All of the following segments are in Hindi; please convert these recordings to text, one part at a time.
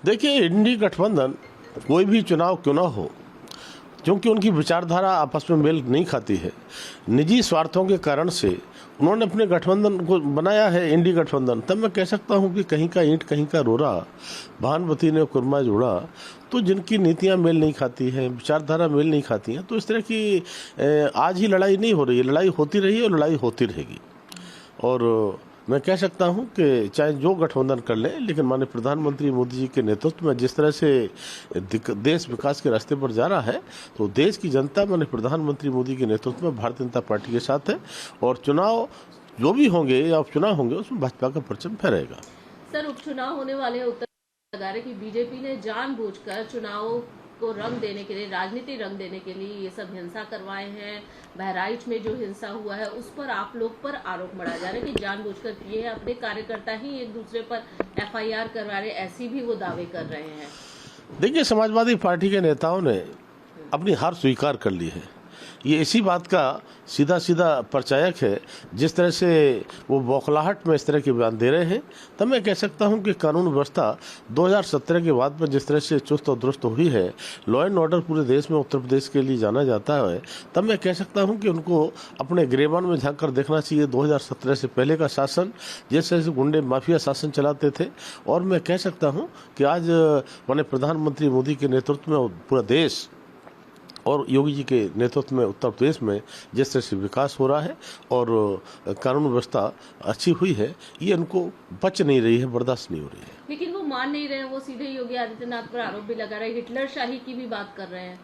देखिए, इंडी गठबंधन कोई भी चुनाव क्यों ना हो, क्योंकि उनकी विचारधारा आपस में मेल नहीं खाती है। निजी स्वार्थों के कारण से उन्होंने अपने गठबंधन को बनाया है, इंडी गठबंधन। तब मैं कह सकता हूं कि कहीं का ईंट कहीं का रोरा, भानुमति ने कुरमा जोड़ा। तो जिनकी नीतियां मेल नहीं खाती हैं, विचारधारा मेल नहीं खाती हैं, तो इस तरह की आज ही लड़ाई नहीं हो रही है, लड़ाई होती रही है और लड़ाई होती रहेगी। और मैं कह सकता हूं कि चाहे जो गठबंधन कर ले, लेकिन माननीय प्रधानमंत्री मोदी जी के नेतृत्व में जिस तरह से देश विकास के रास्ते पर जा रहा है, तो देश की जनता माननीय प्रधानमंत्री मोदी के नेतृत्व में भारतीय जनता पार्टी के साथ है। और चुनाव जो भी होंगे या उपचुनाव होंगे, उसमें भाजपा का परचम फहराएगा। सर, उपचुनाव होने वाले हैं, उत्तर लगा रहे कि बीजेपी ने जानबूझकर चुनाव को रंग देने के लिए, राजनीति रंग देने के लिए ये सब हिंसा करवाए हैं। बहराइच में जो हिंसा हुआ है उस पर आप लोग पर आरोप मढ़ाया जा रहा है कि जानबूझकर किए हैं, अपने कार्यकर्ता ही एक दूसरे पर एफआईआर करवा रहे, ऐसी भी वो दावे कर रहे हैं। देखिए, समाजवादी पार्टी के नेताओं ने अपनी हार स्वीकार कर ली है। ये इसी बात का सीधा सीधा परिचायक है। जिस तरह से वो बौखलाहट में इस तरह के बयान दे रहे हैं, तब मैं कह सकता हूं कि कानून व्यवस्था 2017 के बाद में जिस तरह से चुस्त और दुरुस्त हुई है, लॉ एंड ऑर्डर पूरे देश में उत्तर प्रदेश के लिए जाना जाता है, तब मैं कह सकता हूं कि उनको अपने गिरेबान में झांक कर देखना चाहिए 2017 से पहले का शासन, जिस तरह से गुंडे माफिया शासन चलाते थे। और मैं कह सकता हूँ कि आज माननीय प्रधानमंत्री मोदी के नेतृत्व में पूरा देश और योगी जी के नेतृत्व में उत्तर प्रदेश में जिस तरह से विकास हो रहा है और कानून व्यवस्था अच्छी हुई है, ये उनको बच नहीं रही है, बर्दाश्त नहीं हो रही है। लेकिन वो मान नहीं रहे हैं, वो सीधे योगी आदित्यनाथ पर आरोप भी लगा रहे हैं, हिटलर शाही की भी बात कर रहे हैं।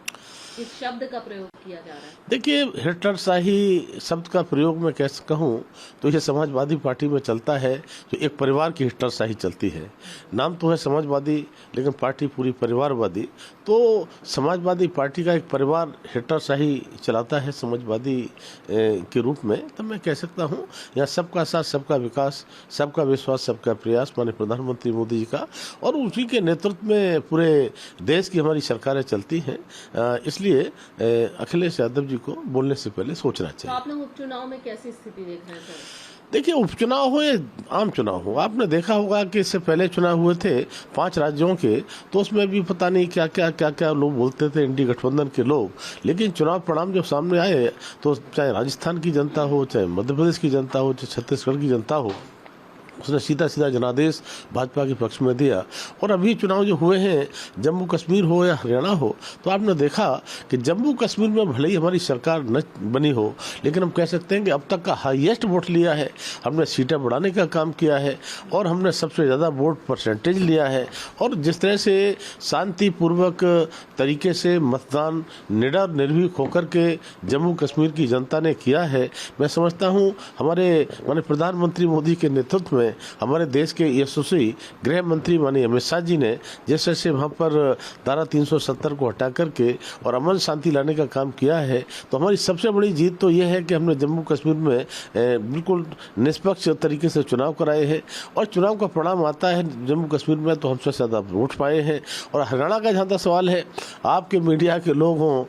इस शब्द का प्रयोग किया जा रहा है। देखिए, हिटलर शाही शब्द का प्रयोग मैं कैसे कहूँ, तो ये समाजवादी पार्टी में चलता है। जो एक परिवार की हिटलर शाही चलती है, नाम तो है समाजवादी, लेकिन पार्टी पूरी परिवारवादी। तो समाजवादी पार्टी का एक परिवार हिटलर शाही चलाता है समाजवादी के रूप में। तब मैं कह सकता हूँ, यहाँ सबका साथ, सबका विकास, सबका विश्वास, सबका प्रयास माननीय प्रधानमंत्री मोदी जी का और उसी के नेतृत्व में पूरे देश की हमारी सरकारें चलती हैं। इसलिए अखिलेश यादव जी को बोलने से पहले सोचना चाहिए। तो आप लोग उपचुनाव में कैसी स्थिति देख रहे हैं सर? देखिए, उपचुनाव हो या आम चुनाव हो, आपने देखा होगा कि इससे पहले चुनाव हुए थे 5 राज्यों के, तो उसमें भी पता नहीं क्या क्या लोग बोलते थे इंडी गठबंधन के लोग। लेकिन चुनाव परिणाम जब सामने आए, तो चाहे राजस्थान की जनता हो, चाहे मध्य प्रदेश की जनता हो, चाहे छत्तीसगढ़ की जनता हो, उसने सीधा सीधा जनादेश भाजपा के पक्ष में दिया। और अभी चुनाव जो हुए हैं, जम्मू कश्मीर हो या हरियाणा हो, तो आपने देखा कि जम्मू कश्मीर में भले ही हमारी सरकार न बनी हो, लेकिन हम कह सकते हैं कि अब तक का हाईएस्ट वोट लिया है, हमने सीटें बढ़ाने का काम किया है और हमने सबसे ज़्यादा वोट परसेंटेज लिया है। और जिस तरह से शांतिपूर्वक तरीके से मतदान निडर निर्भीक होकर के जम्मू कश्मीर की जनता ने किया है, मैं समझता हूँ हमारे प्रधानमंत्री मोदी के नेतृत्व में हमारे देश के यशस्वी गृह मंत्री माननीय अमित शाह जी ने जिस तरह से वहाँ पर धारा 370 को हटा करके और अमन शांति लाने का काम किया है, तो हमारी सबसे बड़ी जीत तो ये है कि हमने जम्मू कश्मीर में बिल्कुल निष्पक्ष तरीके से चुनाव कराए हैं। और चुनाव का परिणाम आता है जम्मू कश्मीर में, तो हमसे ज़्यादा वोट पाए हैं। और हरियाणा का जहाँ तक सवाल है, आपके मीडिया के लोग हों,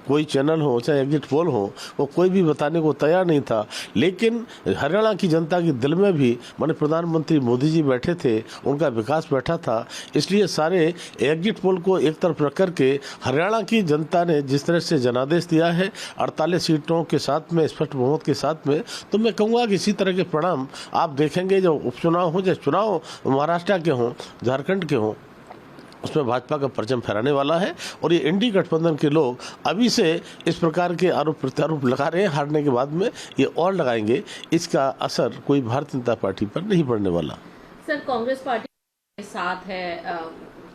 कोई चैनल हो, चाहे एग्जिट पोल हो, वो कोई भी बताने को तैयार नहीं था। लेकिन हरियाणा की जनता के दिल में भी माननीय प्रधानमंत्री मोदी जी बैठे थे, उनका विकास बैठा था। इसलिए सारे एग्जिट पोल को एक तरफ रख करके हरियाणा की जनता ने जिस तरह से जनादेश दिया है 48 सीटों के साथ में, स्पष्ट बहुमत के साथ में, तो मैं कहूँगा कि इसी तरह के परिणाम आप देखेंगे। जो उपचुनाव हो, चाहे चुनाव महाराष्ट्र के हों, झारखंड के हों, उसमें भाजपा का परचम फहराने वाला है। और ये इंडी गठबंधन के लोग अभी से इस प्रकार के आरोप प्रत्यारोप लगा रहे हैं, हारने के बाद में ये और लगाएंगे। इसका असर कोई भारतीय जनता पार्टी पर नहीं पड़ने वाला। सर, कांग्रेस पार्टी के साथ है,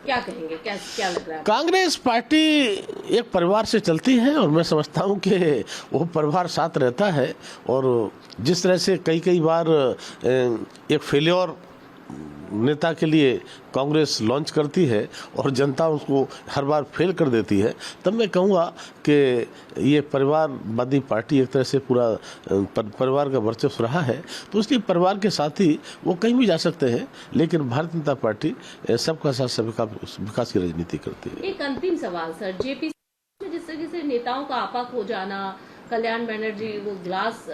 क्या कहेंगे, क्या लग रहा है? कांग्रेस पार्टी एक परिवार से चलती है और मैं समझता हूं कि वो परिवार साथ रहता है। और जिस तरह से कई बार एक फेल्योर नेता के लिए कांग्रेस लॉन्च करती है और जनता उसको हर बार फेल कर देती है, तब मैं कहूँगा कि ये परिवारवादी पार्टी एक तरह से पूरा परिवार का वर्चस्व रहा है। तो उसके परिवार के साथ ही वो कहीं भी जा सकते हैं, लेकिन भारतीय जनता पार्टी सबका साथ सबका विकास की राजनीति करती है। एक अंतिम सवाल सर, जेपी में जिस तरीके से नेताओं का आपा खो जाना, कल्याण बनर्जी वो ग्लास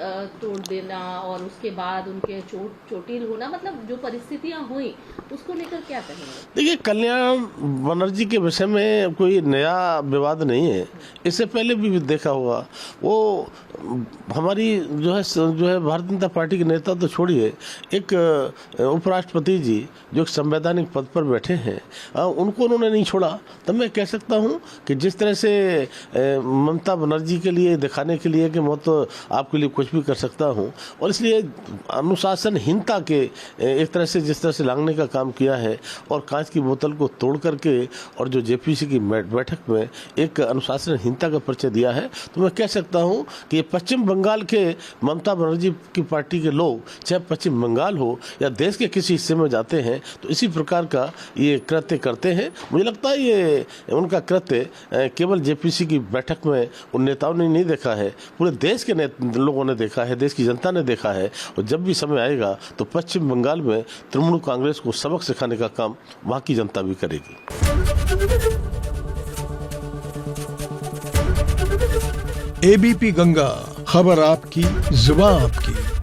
तोड़ देना और उसके बाद उनके चोटिल होना, मतलब जो परिस्थितियां हुई उसको लेकर क्या कहेंगे? देखिए, कल्याण बनर्जी के विषय में कोई नया विवाद नहीं है। इससे पहले भी देखा होगा, वो हमारी जो है भारतीय जनता पार्टी के नेता तो छोड़िए, एक उपराष्ट्रपति जी जो एक संवैधानिक पद पर बैठे हैं, उनको उन्होंने नहीं छोड़ा। तब मैं कह सकता हूं कि जिस तरह से ममता बनर्जी के लिए दिखाने के लिए कि मैं तो आपके लिए कुछ भी कर सकता हूं, और इसलिए अनुशासनहीनता के एक तरह से जिस तरह से लांघने का काम किया है और कांच की बोतल को तोड़ करके और जो जेपीसी की बैठक में एक अनुशासनहीनता का परिचय दिया है, तो मैं कह सकता हूं कि पश्चिम बंगाल के ममता बनर्जी की पार्टी के लोग, चाहे पश्चिम बंगाल हो या देश के किसी हिस्से में जाते हैं, तो इसी प्रकार का ये कृत्य करते हैं। मुझे लगता है ये उनका कृत्य केवल जेपीसी की बैठक में उन नेताओं ने नहीं देखा है, पूरे देश के लोगों ने देखा है, देश की जनता ने देखा है। और जब भी समय आएगा तो पश्चिम बंगाल में तृणमूल कांग्रेस को सबक सिखाने का काम वहाँ की जनता भी करेगी। एबीपी गंगा, खबर आपकी, जुबान आपकी।